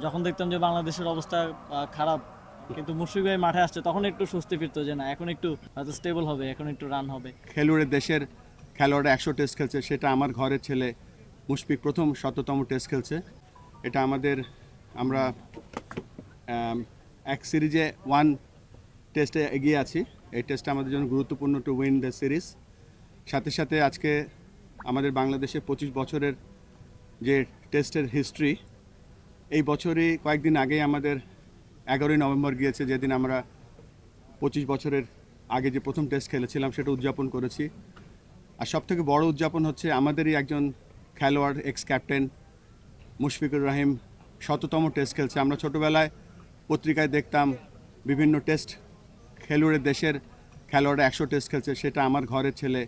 যখন দেখতাম যে বাংলাদেশের অবস্থা খারাপ, কিন্তু মুশফিক ভাই মাঠে আসছে তখন একটু স্বস্তি ফিরতো যে না এখন একটু হয়তো স্টেবল হবে, এখন একটু রান হবে। খেলুড়ের দেশের খেলোয়াড়রা 100 টেস্ট খেলছে, সেটা আমার ঘরের ছেলে মুশফিক প্রথম 100তম টেস্ট খেলছে। এটা আমরা এক সিরিজে 1 টেস্টে এগিয়ে আছি। এই টেস্টটা আমাদের জন্য গুরুত্বপূর্ণ টু উইন দ্য সিরিজ। সাথে সাথে আজকে আমাদের বাংলাদেশে 25 বছরের যে টেস্টের হিস্ট্রি, এই বছরই কয়েকদিন আগেই আমাদের 11ই নভেম্বর গিয়েছে, যেদিন আমরা 25 বছরের আগে যে প্রথম টেস্ট খেলেছিলাম সেটা উদযাপন করেছি। আর সবথেকে বড় উদযাপন হচ্ছে আমাদেরই একজন খেলোয়াড়, x captain Mushfiqur Rahim 100তম test খেলছে। আমরা ছোটোবেলায় পত্রিকায় দেখতাম বিভিন্ন টেস্ট খেলুড়ের দেশের খেলোয়াড়রা 100 টেস্ট খেলছে, সেটা আমার ঘরের ছেলে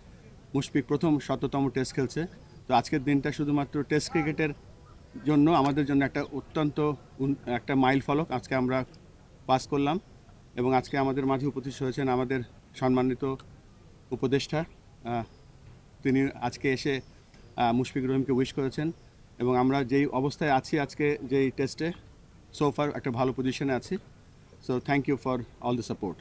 মুশফিক প্রথম 100তম টেস্ট খেলছে। তো আজকের দিনটা শুধুমাত্র টেস্ট ক্রিকেটের জন্য আমাদের জন্য একটা অত্যন্ত একটা মাইল ফলক আজকে আমরা পাস করলাম। এবং আজকে আমাদের মাঝে উপস্থিত হয়েছেন আমাদের সম্মানিত উপদেষ্টা, তিনি আজকে এসে মুশফিকুর রহিমকে উইশ করেছেন। এবং আমরা যেই অবস্থায় আছি আজকে যেই টেস্টে সোফার একটা ভালো পজিশনে আছি। So thank you for all the support.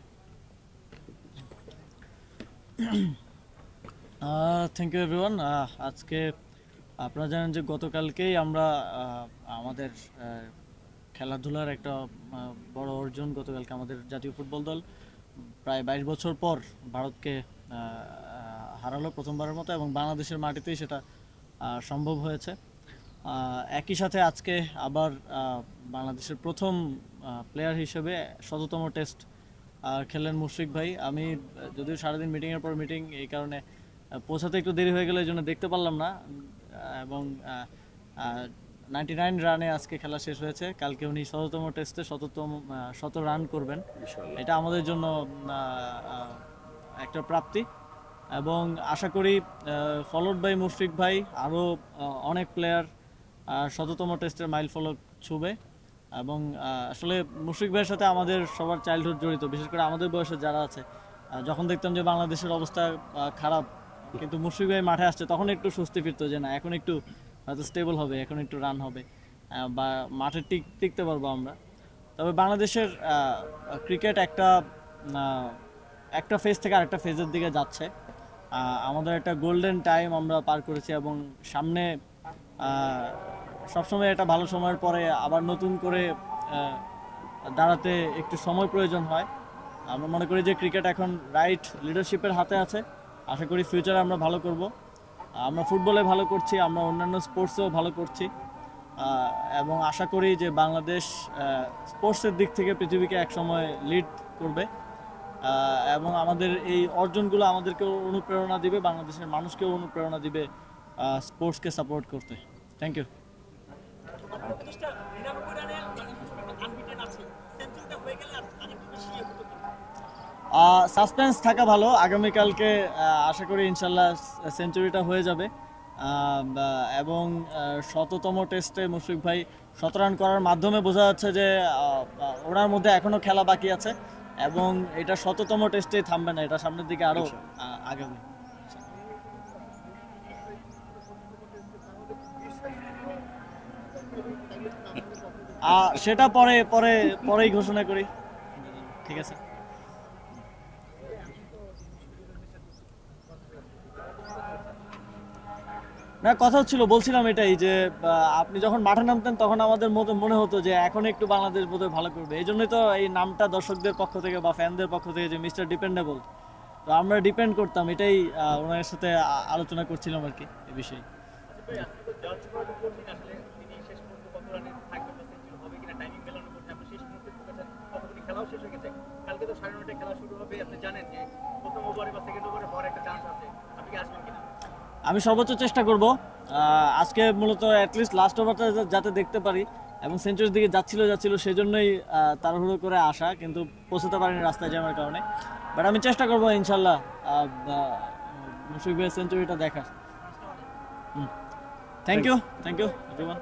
Thank you everyone. আজকে আপনারা জানেন যে গতকালকেই আমরা আমাদের খেলাধুলার একটা বড় অর্জন, গতকালকে আমাদের জাতীয় ফুটবল দল প্রায় 22 বছর পর ভারতকে হারালো প্রথমবারের মতো, এবং বাংলাদেশের মাটিতেই সেটা সম্ভব হয়েছে। একই সাথে আজকে আবার বাংলাদেশের প্রথম প্লেয়ার হিসেবে 100তম টেস্ট খেললেন মুশফিক ভাই। আমি যদিও সারাদিন মিটিংয়ের পর মিটিং, এই কারণে পৌঁছাতে একটু দেরি হয়ে গেলে এই জন্য দেখতে পারলাম না। এবং 99 রানে আজকে খেলা শেষ হয়েছে। কালকে উনি 100তম টেস্টে 100 রান করবেন, এটা আমাদের জন্য একটা প্রাপ্তি। এবং আশা করি ফলোড বাই মুশফিক ভাই আরও অনেক প্লেয়ার 100তম টেস্টের মাইল ফলক ছুবে। এবং আসলে মুশফিক ভাইয়ের সাথে আমাদের সবার চাইল্ডহুড জড়িত, বিশেষ করে আমাদের বয়সে যারা আছে। যখন দেখতাম যে বাংলাদেশের অবস্থা খারাপ, কিন্তু মুশফিক ভাই মাঠে আসছে তখন একটু স্বস্তি ফিরতো যে না এখন একটু হয়তো স্টেবল হবে, এখন একটু রান হবে, বা মাঠে টিকতে পারবো আমরা। তবে বাংলাদেশের ক্রিকেট একটা ফেজ থেকে আরেকটা ফেজের দিকে যাচ্ছে। আমাদের একটা গোল্ডেন টাইম আমরা পার করেছি, এবং সামনে সবসময় একটা ভালো সময়ের পরে আবার নতুন করে দাঁড়াতে একটু সময় প্রয়োজন হয়। আমরা মনে করি যে ক্রিকেট এখন রাইট লিডারশিপের হাতে আছে। আশা করি ফিউচারে আমরা ভালো করব। আমরা ফুটবলে ভালো করছি, আমরা অন্যান্য স্পোর্টসেও ভালো করছি, এবং আশা করি যে বাংলাদেশ স্পোর্টসের দিক থেকে পৃথিবীকে একসময় লিড করবে। এবং আমাদের এই অর্জনগুলো আমাদেরকেও অনুপ্রেরণা দিবে, বাংলাদেশের মানুষকেও অনুপ্রেরণা দিবে স্পোর্টসকে সাপোর্ট করতে। Thank you. সাসপেন্স থাকা ভালো, আগামীকালকে আশা করি ইনশাল্লাহ সেঞ্চুরিটা হয়ে যাবে। এবং 100তম টেস্টে মুশফিক ভাই 100 রান করার মাধ্যমে বোঝা যাচ্ছে যে ওনার মধ্যে এখনও খেলা বাকি আছে, এবং এটা 100তম টেস্টেই থামবে না, এটা সামনের দিকে আরও আগাবে। সেটা পরেই ঘোষণা করি, ঠিক আছে? না, কথা হচ্ছিল, বলছিলাম এটাই যে আপনি যখন মাঠে নামতেন তখন আমাদের মনে হতো যে এখন একটু বাংলাদেশ বোধহয় ভালো করবে। এই জন্যই তো এই নামটা দর্শকদের পক্ষ থেকে বা ফ্যানদের পক্ষ থেকে যে মিস্টার ডিপেন্ডেবল, তো আমরা ডিপেন্ড করতাম, এটাই ওনার সাথে আলোচনা করছিলাম আর কি এই বিষয়ে। আমি সর্বোচ্চ চেষ্টা করব। আজকে মূলত অ্যাটলিস্ট লাস্ট ওভারটা যাতে দেখতে পারি, এবং সেঞ্চুরির দিকে যাচ্ছিল সেজন্যই তাড়াহুড়ো করে আসা, কিন্তু পৌঁছতে পারিনি রাস্তায় জ্যামের কারণে। বাট আমি চেষ্টা করবো ইনশাল্লাহ মুশফিক ভাইয়ের সেঞ্চুরিটা দেখার। Thank you everyone.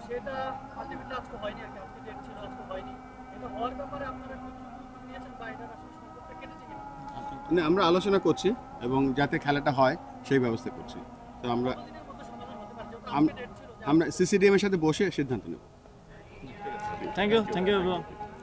সেটা আলটিমেটলি আজকে হয়নি আর কি, আজকে ডেট ছিল, আজকে হয়নি। এটা হওয়ার ব্যাপারে আপনারা কি নিয়েছেন বা এটা আসলে সম্পর্কে না, আমরা আলোচনা করছি এবং যাতে খেলাটা হয় সেই ব্যবস্থা করছি। তো আমরা কতদিনের মধ্যে সমাধান হতে পারে? যেহেতু আম- আজকে ডেট ছিল যে আমরা সিসিডিএম এর সাথে বসে সিদ্ধান্ত নেব। Thank you everyone.